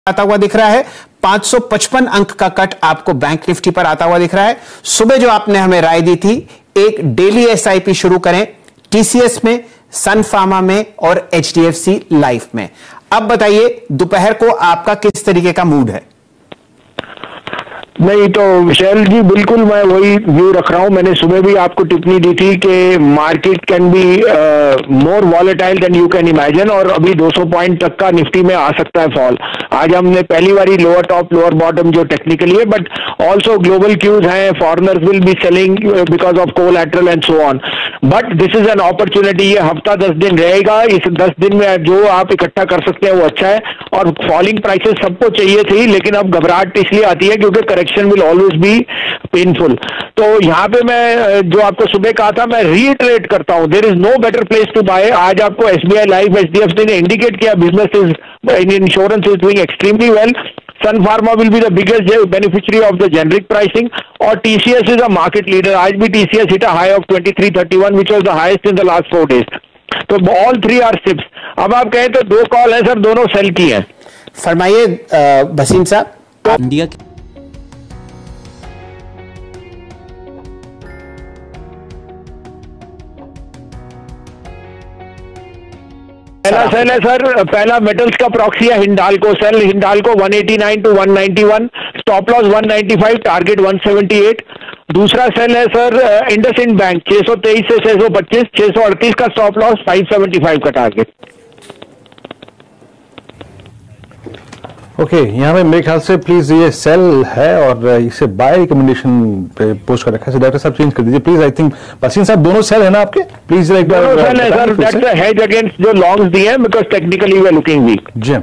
आता हुआ दिख रहा है। 555 अंक का कट आपको बैंक निफ्टी पर आता हुआ दिख रहा है। सुबह जो आपने हमें राय दी थी, एक डेली एसआईपी शुरू करें टीसीएस में, सन फार्मा में और एचडीएफसी लाइफ में। अब बताइए दोपहर को आपका किस तरीके का मूड है? नहीं तो विशाल जी, बिल्कुल मैं वही व्यू रख रहा हूं। मैंने सुबह भी आपको टिप्पणी दी थी कि market can be more volatile than you can imagine, और अभी 200 पॉइंट तक का निफ्टी में आ सकता है फॉल। आज हमने पहली बारी लोअर टॉप लोअर बॉटम जो टेक्निकली है, बट ऑल्सो ग्लोबल क्यूज हैं, foreigners will be selling because of collateral and so on, but this is an opportunity. ये हफ्ता 10 दिन रहेगा, इस 10 दिन में जो आप इकट्ठा कर सकते हैं वो अच्छा है। और फॉलिंग प्राइसेस सबको चाहिए थी, लेकिन अब घबराहट इसलिए आती है क्योंकि correction will always be painful. तो यहाँ पे मैं जो आपको सुबह कहा था, मैं रीइटरेट करता हूँ, there is no better place to buy. आज आपको एसबीआई लाइफ, एचडीएफसी ने इंडिकेट किया business is in insurance is doing extremely well. Sun Pharma will be the biggest beneficiary of the generic pricing, और TCS is a market leader. आज भी TCS hit a high of 2331, which was the highest in the last 4 days. तो all three are SIPs. अब आप कहें तो दो call है सर, दोनों सेल की हैं। फरमाइए भसीन साहब। इंडिया पहला सेल है सर, पहला मेटल्स का प्रॉक्सी है Hindalco sell. Hindalco 189 to 191, stop loss 195, target 178। दूसरा सेल है सर इंडसइंड बैंक 623 से 625, 638 का स्टॉप लॉस, 575 का टारगेट। ओके, यहाँ पे मेरे ख्याल से प्लीज ये सेल है और इसे बाय रिकमेंडेशन पे पोस्ट कर रखा है। डॉक्टर साहब चेंज कर दीजिए प्लीज। आई थिंक भसीन साहब दोनों सेल है ना आपके? प्लीज एक बार सेल है sir, that's a hedge against जो लॉन्ग्स दिए हैं, because technically we are looking weak. जी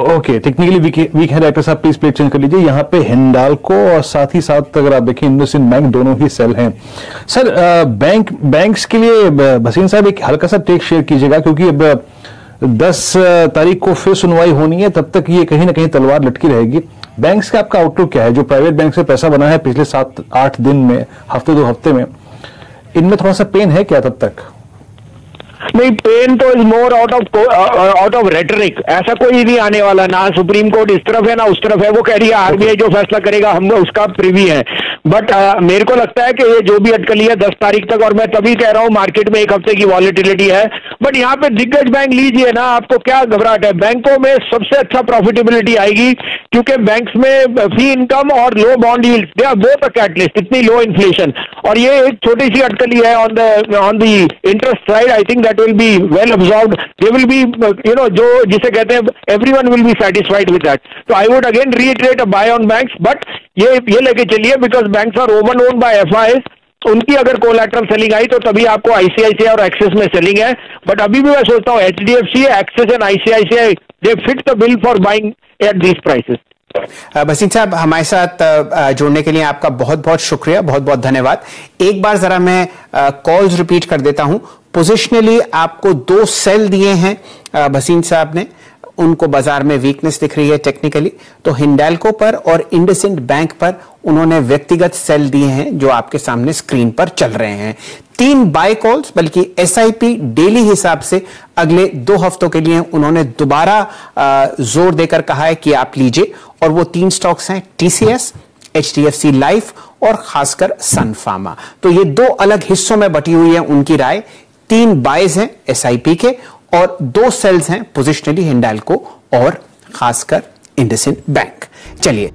ओके, टेक्निकली वीक है डॉक्टर साहब, प्लीज प्लेट चेंज कर लीजिए। यहाँ पे हिंडाल्को और साथ ही साथ अगर आप देखें इंडसइंड बैंक, दोनों ही सेल हैं। सर बैंक्स के लिए भसीन साहब एक हल्का सा टेक शेयर कीजिएगा, क्योंकि अब 10 तारीख को फिर सुनवाई होनी है, तब तक ये कहीं ना कहीं तलवार लटकी रहेगी। बैंक्स का आपका आउटलुक क्या है? जो प्राइवेट बैंक से पैसा बना है पिछले 7-8 दिन में, हफ्ते 2 हफ्ते में, इनमें थोड़ा सा पेन है क्या तब तक? नहीं, पेन तो is more out of rhetoric. ऐसा कोई नहीं आने वाला, ना सुप्रीम कोर्ट इस तरफ है ना उस तरफ है। वो कह रही है आरबीआई जो फैसला करेगा हम उसका प्रिवी है, बट मेरे को लगता है कि ये जो भी अटकली है 10 तारीख तक, और मैं तभी कह रहा हूँ मार्केट में 1 हफ्ते की वॉलेटिलिटी है। बट यहाँ पे दिग्गज बैंक लीजिए ना, आपको क्या घबराहट है? बैंकों में सबसे अच्छा प्रॉफिटेबिलिटी आएगी, क्योंकि बैंक्स में फी इनकम और low bond yields, they are both a catalyst, इतनी लो इन्फ्लेशन। और ये एक छोटी सी अटकली है on the interest side. I think that will be well absorbed, they will be जो जिसे कहते हैं everyone will be satisfied with that. तो I would again reiterate a buy on banks, but ये लेके चलिए because banks are over owned by FIs. उनकी अगर कोलैटरल सेलिंग आई तो तभी आपको आईसीआईसीआई और एक्सिस में सेलिंग है। बट अभी भी मैं सोचता हूँ HDFC, axis and ICICI, they fit the bill for buying at these prices. Bhasin साहब, हमारे साथ जुड़ने के लिए आपका बहुत बहुत शुक्रिया, बहुत बहुत धन्यवाद। एक बार जरा मैं कॉल्स रिपीट कर देता हूं। पोजिशनली आपको 2 सेल दिए हैं भसीन साहब ने, उनको बाजार में वीकनेस दिख रही है टेक्निकली। तो हिंडाल्को पर और इंडसइंड बैंक पर उन्होंने व्यक्तिगत सेल दिए हैं जो आपके सामने स्क्रीन पर चल रहे हैं। 3 बाय कॉल्स, बल्कि एसआईपी डेली हिसाब से अगले 2 हफ्तों के लिए उन्होंने दोबारा जोर देकर कहा है कि आप लीजिए। और वो 3 स्टॉक्स हैं टीसीएस, एचडीएफसी लाइफ और खासकर सन फार्मा। तो ये 2 अलग हिस्सों में बटी हुई है उनकी राय। 3 बायज हैं एसआईपी के और 2 सेल्स हैं पोजिशनली हिंडाल्को और खासकर इंडसइंड बैंक। चलिए